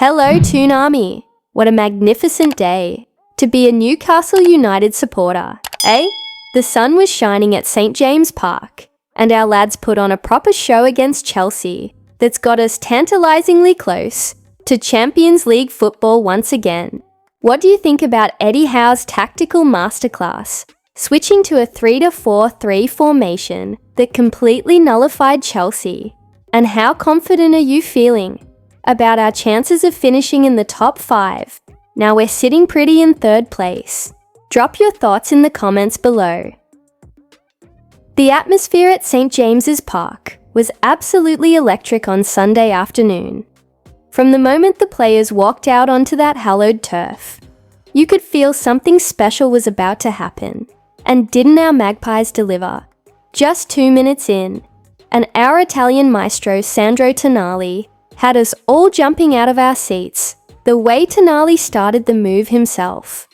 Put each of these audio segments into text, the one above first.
Hello, Tonali. What a magnificent day to be a Newcastle United supporter, eh? The sun was shining at St James Park, and our lads put on a proper show against Chelsea that's got us tantalisingly close to Champions League football once again. What do you think about Eddie Howe's tactical masterclass, switching to a 3-4-3 formation that completely nullified Chelsea? And how confident are you feeling about our chances of finishing in the top 5? Now we're sitting pretty in 3rd place. Drop your thoughts in the comments below. The atmosphere at St James's Park was absolutely electric on Sunday afternoon. From the moment the players walked out onto that hallowed turf, you could feel something special was about to happen. And didn't our Magpies deliver? Just 2 minutes in, and our Italian maestro Sandro Tonali had us all jumping out of our seats the way Tonali started the move himself,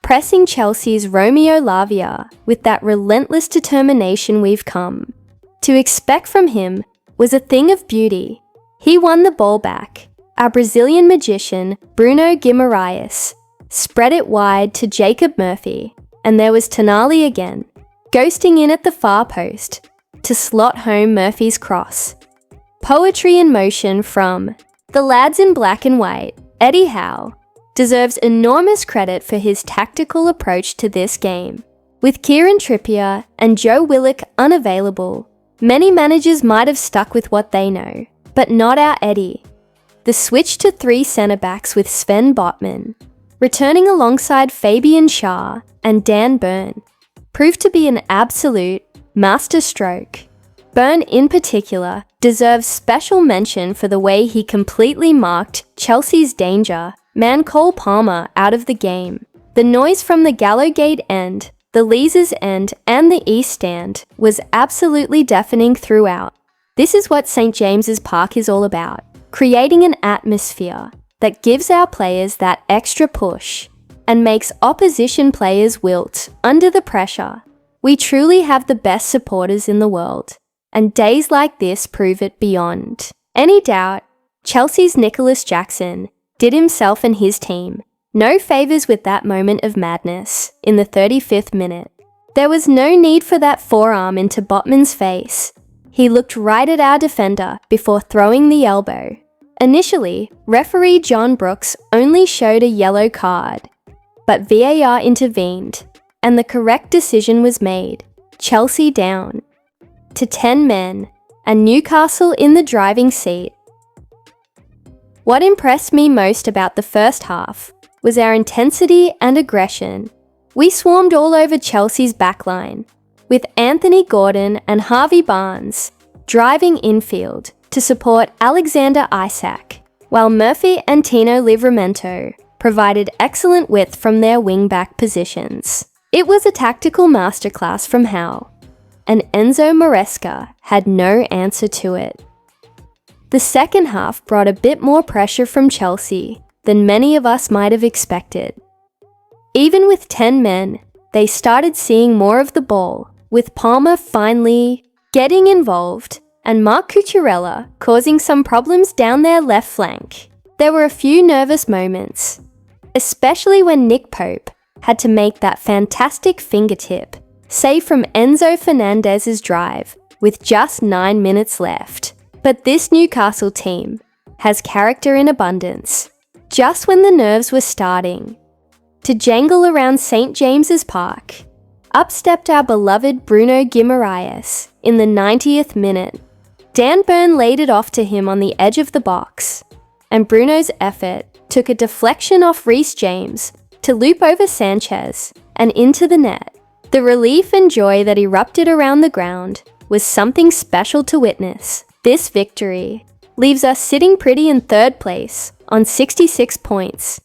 pressing Chelsea's Romeo Lavia with that relentless determination we've come to expect from him was a thing of beauty. He won the ball back. Our Brazilian magician, Bruno Guimaraes, spread it wide to Jacob Murphy, and there was Tonali again, ghosting in at the far post to slot home Murphy's cross. Poetry in motion from the lads in black and white. Eddie Howe deserves enormous credit for his tactical approach to this game. With Kieran Trippier and Joe Willock unavailable, many managers might have stuck with what they know, but not our Eddie. The switch to 3 centre-backs with Sven Botman, returning alongside Fabian Schär and Dan Burn, proved to be an absolute masterstroke. Burn in particular deserves special mention for the way he completely marked Chelsea's danger man Cole Palmer out of the game. The noise from the Gallowgate end, the Leazes end and the East stand was absolutely deafening throughout. This is what St James's Park is all about, creating an atmosphere that gives our players that extra push and makes opposition players wilt under the pressure. We truly have the best supporters in the world, and days like this prove it beyond any doubt. Chelsea's Nicholas Jackson did himself and his team no favours with that moment of madness in the 35th minute. There was no need for that forearm into Botman's face. He looked right at our defender before throwing the elbow. Initially, referee John Brooks only showed a yellow card, but VAR intervened, and the correct decision was made. Chelsea down to 10 men, and Newcastle in the driving seat. What impressed me most about the first half was our intensity and aggression. We swarmed all over Chelsea's backline, with Anthony Gordon and Harvey Barnes driving infield to support Alexander Isak, while Murphy and Tino Livramento provided excellent width from their wing-back positions. It was a tactical masterclass from Howe, and Enzo Maresca had no answer to it. The second half brought a bit more pressure from Chelsea than many of us might have expected. Even with 10 men, they started seeing more of the ball, with Palmer finally getting involved and Marc Cucurella causing some problems down their left flank. There were a few nervous moments, especially when Nick Pope had to make that fantastic fingertip save from Enzo Fernandez's drive with just 9 minutes left. But this Newcastle team has character in abundance. Just when the nerves were starting to jangle around St James's Park, up stepped our beloved Bruno Guimaraes in the 90th minute. Dan Burn laid it off to him on the edge of the box, and Bruno's effort took a deflection off Reece James to loop over Sanchez and into the net. The relief and joy that erupted around the ground was something special to witness. This victory leaves us sitting pretty in 3rd place on 66 points,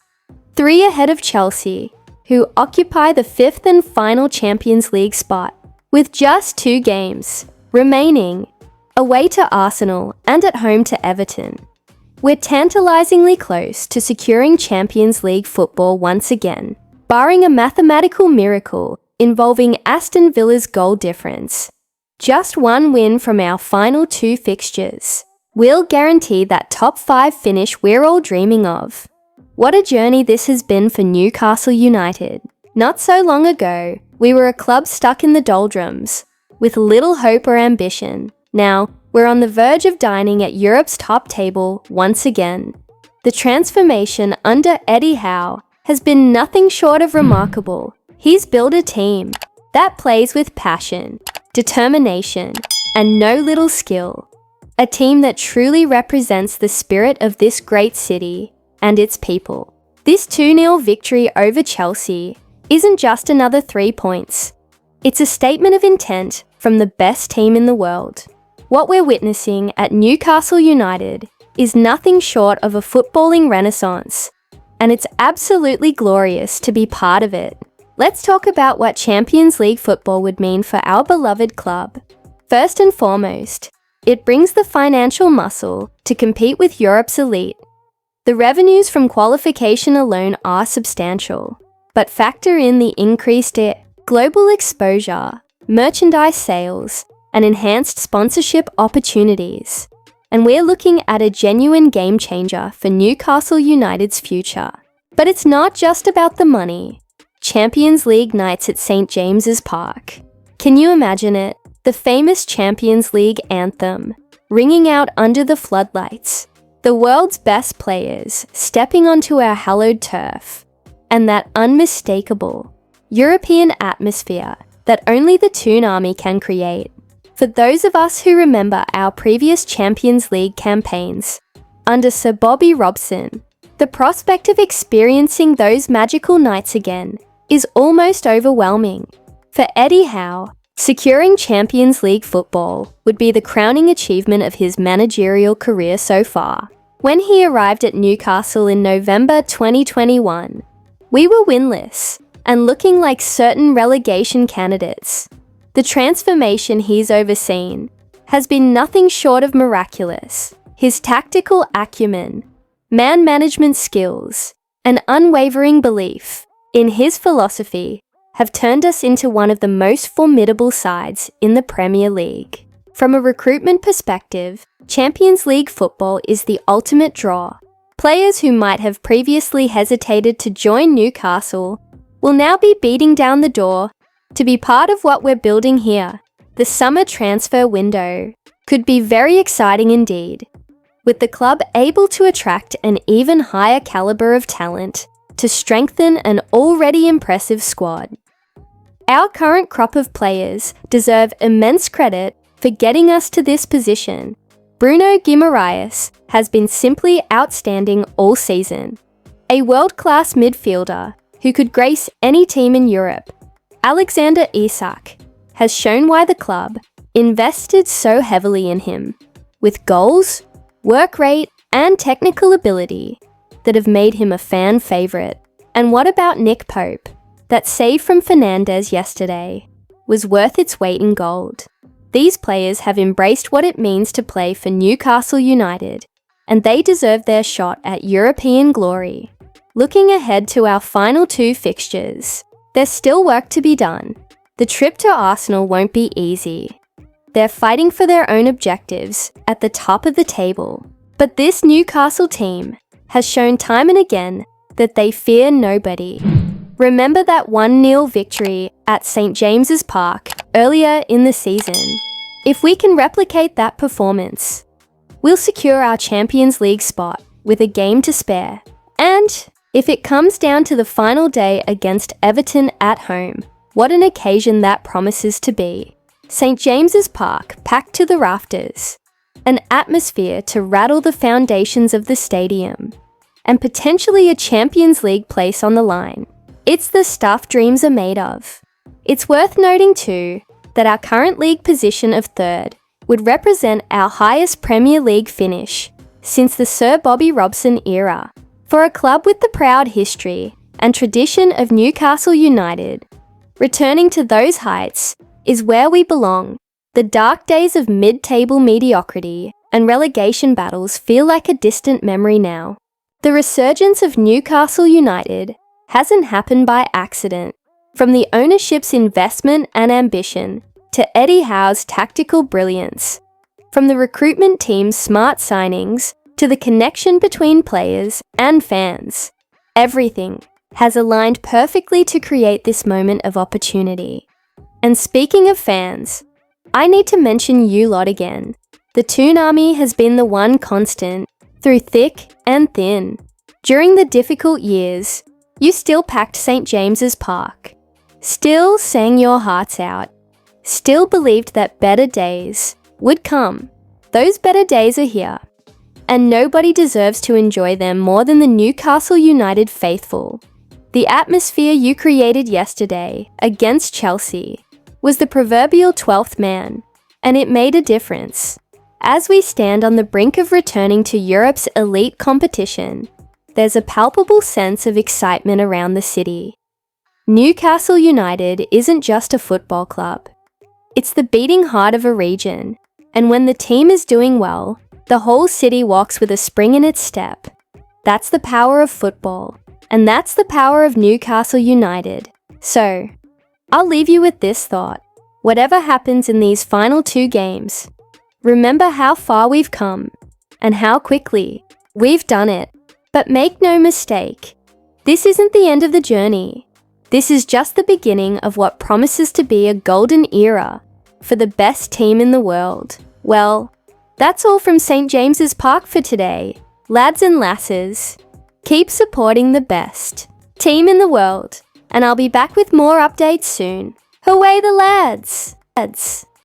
3 ahead of Chelsea, who occupy the 5th and final Champions League spot, with just 2 games remaining, away to Arsenal and at home to Everton. We're tantalisingly close to securing Champions League football once again, barring a mathematical miracle involving Aston Villa's goal difference. Just 1 win from our final 2 fixtures, we'll guarantee that top 5 finish we're all dreaming of. What a journey this has been for Newcastle United. Not so long ago, we were a club stuck in the doldrums, with little hope or ambition. Now, we're on the verge of dining at Europe's top table once again. The transformation under Eddie Howe has been nothing short of remarkable. He's built a team that plays with passion, determination, and no little skill. A team that truly represents the spirit of this great city and its people. This 2-0 victory over Chelsea isn't just another 3 points. It's a statement of intent from the best team in the world. What we're witnessing at Newcastle United is nothing short of a footballing renaissance, and it's absolutely glorious to be part of it. Let's talk about what Champions League football would mean for our beloved club. First and foremost, it brings the financial muscle to compete with Europe's elite. The revenues from qualification alone are substantial, but factor in the increased global exposure, merchandise sales, and enhanced sponsorship opportunities. And we're looking at a genuine game changer for Newcastle United's future. But it's not just about the money. Champions League nights at St. James's Park. Can you imagine it? The famous Champions League anthem, ringing out under the floodlights. The world's best players stepping onto our hallowed turf. And that unmistakable European atmosphere that only the Toon Army can create. For those of us who remember our previous Champions League campaigns, under Sir Bobby Robson, the prospect of experiencing those magical nights again is almost overwhelming. For Eddie Howe, securing Champions League football would be the crowning achievement of his managerial career so far. When he arrived at Newcastle in November 2021, we were winless and looking like certain relegation candidates. The transformation he's overseen has been nothing short of miraculous. His tactical acumen, man management skills, and unwavering belief in his philosophy have turned us into one of the most formidable sides in the Premier League. From a recruitment perspective, Champions League football is the ultimate draw. Players who might have previously hesitated to join Newcastle will now be beating down the door to be part of what we're building here. The summer transfer window could be very exciting indeed, with the club able to attract an even higher caliber of talent to strengthen an already impressive squad. Our current crop of players deserve immense credit for getting us to this position. Bruno Guimaraes has been simply outstanding all season. A world-class midfielder who could grace any team in Europe. Alexander Isak has shown why the club invested so heavily in him, with goals, work rate, and technical ability that have made him a fan favourite. And what about Nick Pope? That save from Fernandez yesterday was worth its weight in gold. These players have embraced what it means to play for Newcastle United, and they deserve their shot at European glory. Looking ahead to our final 2 fixtures, there's still work to be done. The trip to Arsenal won't be easy. They're fighting for their own objectives at the top of the table. But this Newcastle team has shown time and again that they fear nobody. Remember that 1-0 victory at St. James's Park earlier in the season? If we can replicate that performance, we'll secure our Champions League spot with a game to spare. And if it comes down to the final day against Everton at home, what an occasion that promises to be. St. James's Park packed to the rafters, an atmosphere to rattle the foundations of the stadium, and potentially a Champions League place on the line. It's the stuff dreams are made of. It's worth noting too that our current league position of 3rd would represent our highest Premier League finish since the Sir Bobby Robson era. For a club with the proud history and tradition of Newcastle United, returning to those heights is where we belong. The dark days of mid-table mediocrity and relegation battles feel like a distant memory now. The resurgence of Newcastle United hasn't happened by accident. From the ownership's investment and ambition to Eddie Howe's tactical brilliance, From the recruitment team's smart signings to the connection between players and fans, everything has aligned perfectly to create this moment of opportunity. And speaking of fans, I need to mention you lot again. The Toon Army has been the one constant through thick and thin. During the difficult years, you still packed St. James's Park, still sang your hearts out, still believed that better days would come. Those better days are here, and nobody deserves to enjoy them more than the Newcastle United faithful. The atmosphere you created yesterday against Chelsea was the proverbial 12th man, and it made a difference. As we stand on the brink of returning to Europe's elite competition, there's a palpable sense of excitement around the city. Newcastle United isn't just a football club. It's the beating heart of a region, and when the team is doing well, the whole city walks with a spring in its step. That's the power of football, and that's the power of Newcastle United. So, I'll leave you with this thought. Whatever happens in these final 2 games, remember how far we've come, and how quickly we've done it. But make no mistake, this isn't the end of the journey. This is just the beginning of what promises to be a golden era for the best team in the world. Well, that's all from St. James's Park for today. Lads and lasses, keep supporting the best team in the world, and I'll be back with more updates soon. Away the lads!